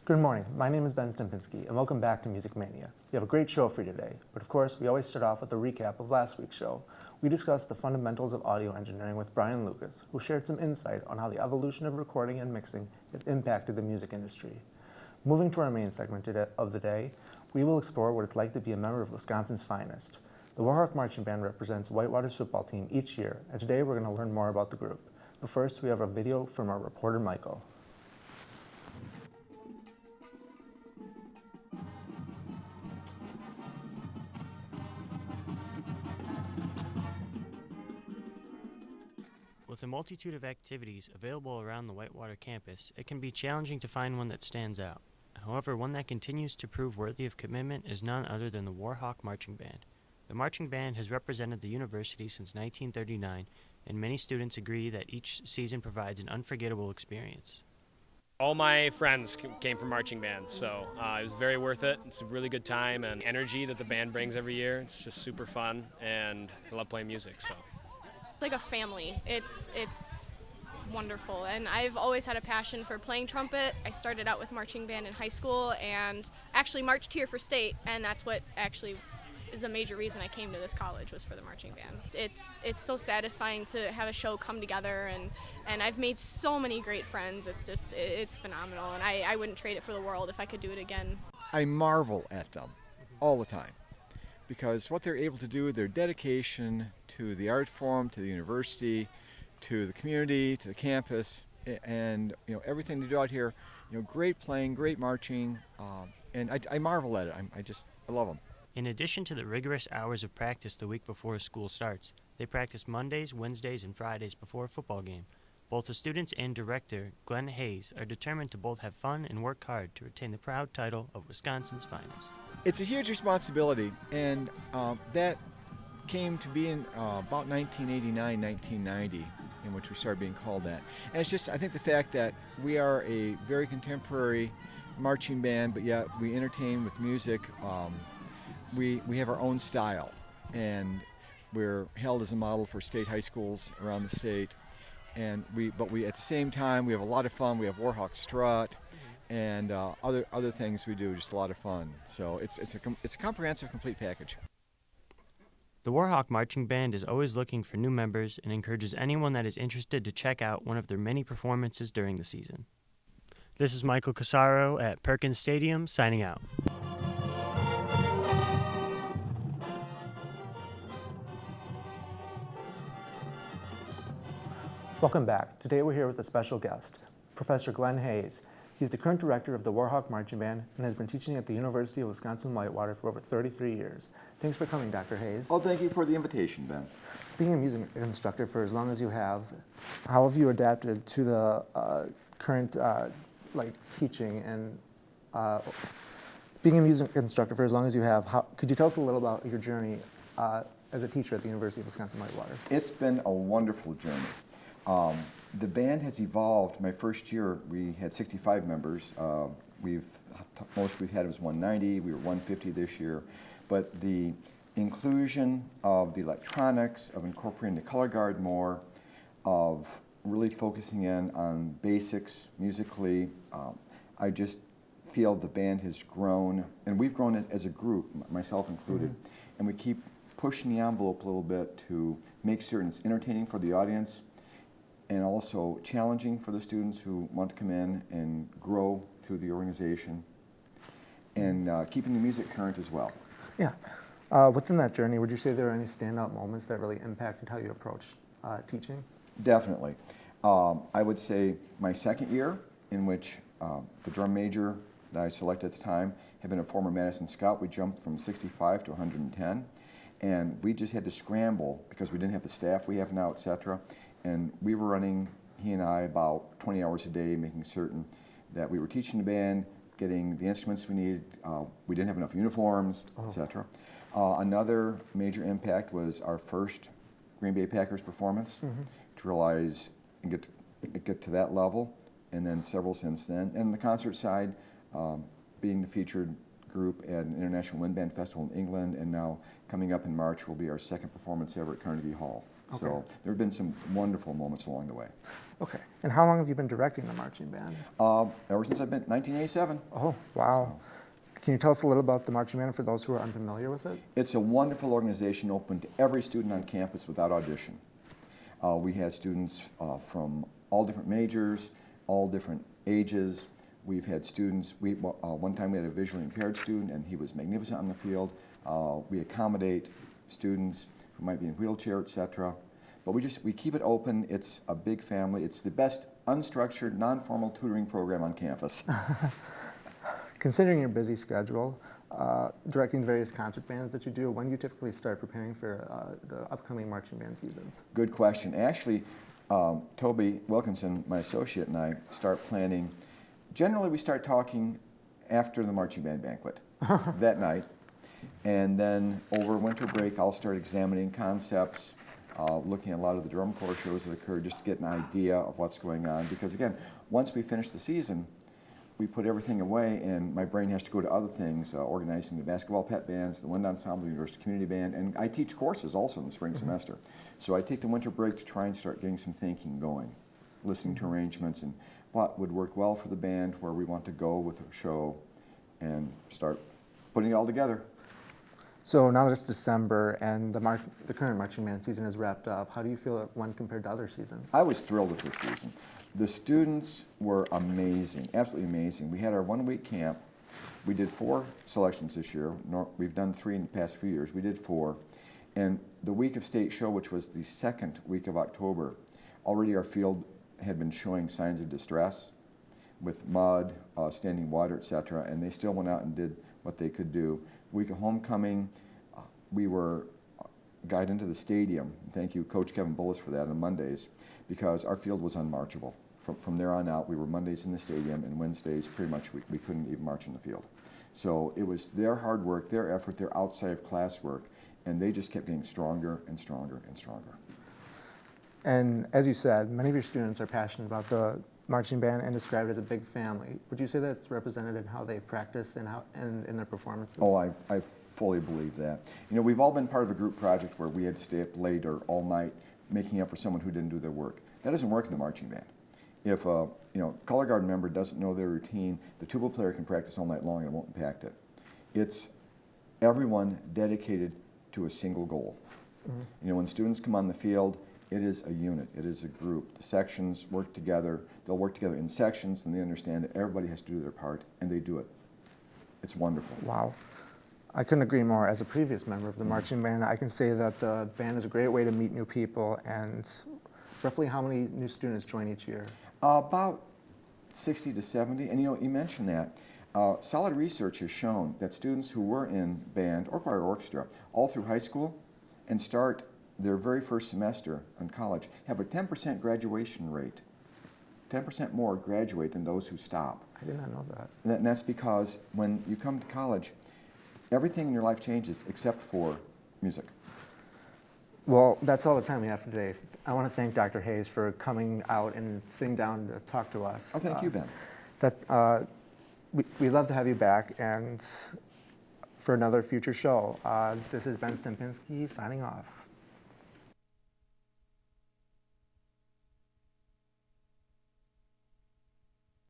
Good morning, my name is Ben Stempinski, and welcome back to Music Mania. We have a great show for you today, but of course, we always start off with a recap of last week's show. We discussed the fundamentals of audio engineering with Brian Lucas, who shared some insight on how the evolution of recording and mixing has impacted the music industry. Moving to our main segment of the day, we will explore what it's like to be a member of Wisconsin's finest. The Warhawk Marching Band represents Whitewater's football team each year, and today we're going to learn more about the group. But first, we have a video from our reporter, Michael. With a multitude of activities available around the Whitewater campus, it can be challenging to find one that stands out. However, one that continues to prove worthy of commitment is none other than the Warhawk Marching Band. The marching band has represented the university since 1939, and many students agree that each season provides an unforgettable experience. All my friends came from marching bands, so it was very worth it. It's a really good time and energy that the band brings every year. It's just super fun, and I love playing music. So. It's like a family. It's wonderful, and I've always had a passion for playing trumpet. I started out with marching band in high school and actually marched here for state, and that's what actually is a major reason I came to this college, was for the marching band. It's so satisfying to have a show come together, and I've made so many great friends. It's phenomenal, and I wouldn't trade it for the world if I could do it again. I marvel at them all the time, because what they're able to do, their dedication to the art form, to the university, to the community, to the campus, and everything they do out here, great playing, great marching, and I marvel at it. I love them. In addition to the rigorous hours of practice the week before school starts, they practice Mondays, Wednesdays, and Fridays before a football game. Both the students and director, Glenn Hayes, are determined to both have fun and work hard to retain the proud title of Wisconsin's finest. It's a huge responsibility, and that came to be in about 1989, 1990, in which we started being called that. And it's just, I think, the fact that we are a very contemporary marching band, but yet we entertain with music. We have our own style, and we're held as a model for state high schools around the state. And but at the same time, we have a lot of fun. We have Warhawk Strut, and other things we do, just a lot of fun. So it's a comprehensive, complete package. The Warhawk Marching Band is always looking for new members and encourages anyone that is interested to check out one of their many performances during the season. This is Michael Casaro at Perkins Stadium, signing out. Welcome back. Today we're here with a special guest, Professor Glenn Hayes. He's the current director of the Warhawk Marching Band and has been teaching at the University of Wisconsin-Whitewater for over 33 years. Thanks for coming, Dr. Hayes. Oh, thank you for the invitation, Ben. Being a music instructor for as long as you have, how have you adapted to the current teaching and being a music instructor for as long as you have? Could you tell us a little about your journey as a teacher at the University of Wisconsin-Whitewater? It's been a wonderful journey. The band has evolved. My first year, we had 65 members. Most we've had was 190. We were 150 this year. But the inclusion of the electronics, of incorporating the color guard more, of really focusing in on basics musically, I just feel the band has grown, and we've grown as a group, myself included, and we keep pushing the envelope a little bit to make certain it's entertaining for the audience, and also challenging for the students who want to come in and grow through the organization, and keeping the music current as well. Yeah. Within that journey, would you say there are any standout moments that really impacted how you approach teaching? Definitely. I would say my second year, in which the drum major that I selected at the time had been a former Madison Scout. We jumped from 65 to 110, and we just had to scramble because we didn't have the staff we have now, etc. And we were running, he and I, about 20 hours a day, making certain that we were teaching the band, getting the instruments we needed. We didn't have enough uniforms, etc. Another major impact was our first Green Bay Packers performance, to realize and get to that level, and then several since then. And the concert side, being the featured group at an International Wind Band Festival in England, and now coming up in March will be our second performance ever at Carnegie Hall. Okay. So there have been some wonderful moments along the way. Okay. And how long have you been directing the marching band? Ever since I've been 1987. Oh, wow. Can you tell us a little about the marching band for those who are unfamiliar with it? It's a wonderful organization open to every student on campus without audition. We had students from all different majors, all different ages. We've had students, one time we had a visually impaired student and he was magnificent on the field. We accommodate students who might be in a wheelchair, etc. But we keep it open. It's a big family. It's the best unstructured, non-formal tutoring program on campus. Considering your busy schedule, directing the various concert bands that you do, when do you typically start preparing for the upcoming marching band seasons? Good question. Actually, Toby Wilkinson, my associate, and I start planning. Generally, we start talking after the marching band banquet that night. And then over winter break, I'll start examining concepts, looking at a lot of the drum corps shows that occur just to get an idea of what's going on. Because again, once we finish the season, we put everything away and my brain has to go to other things, organizing the basketball pet bands, the wind ensemble, the university community band, and I teach courses also in the spring semester. So I take the winter break to try and start getting some thinking going, listening to arrangements and what would work well for the band, where we want to go with the show, and start putting it all together. So now that it's December and the current marching band season is wrapped up, how do you feel it went compared to other seasons? I was thrilled with this season. The students were amazing, absolutely amazing. We had our 1-week camp. We did 4 selections this year. We've done 3 in the past few years. We did 4. And the week of state show, which was the 2nd week of October, already our field had been showing signs of distress with mud, standing water, etc. And they still went out and did what they could do. Week of homecoming, we were guided into the stadium. Thank you, Coach Kevin Bullis, for that on Mondays, because our field was unmarchable. From there on out, we were Mondays in the stadium, and Wednesdays, pretty much, we couldn't even march in the field. So it was their hard work, their effort, their outside of class work, and they just kept getting stronger and stronger and stronger. And as you said, many of your students are passionate about the marching band and describe it as a big family. Would you say that's represented in how they practice and in their performances? Oh, I fully believe that. You know, we've all been part of a group project where we had to stay up late or all night making up for someone who didn't do their work. That doesn't work in the marching band. If a color guard member doesn't know their routine, the tuba player can practice all night long and it won't impact it. It's everyone dedicated to a single goal. Mm-hmm. You know, when students come on the field, it is a unit, it is a group. The sections work together, they'll work together in sections, and they understand that everybody has to do their part, and they do it. It's wonderful. Wow. I couldn't agree more. As a previous member of the marching band, I can say that the band is a great way to meet new people. And roughly how many new students join each year? About 60 to 70, and you mentioned that. Solid research has shown that students who were in band or choir or orchestra all through high school and start their very first semester in college have a 10% graduation rate. 10% more graduate than those who stop. I did not know that. And that's because when you come to college, everything in your life changes except for music. Well, that's all the time we have for today. I want to thank Dr. Hayes for coming out and sitting down to talk to us. Oh, thank you, Ben. We'd love to have you back and for another future show. This is Ben Stempinski signing off.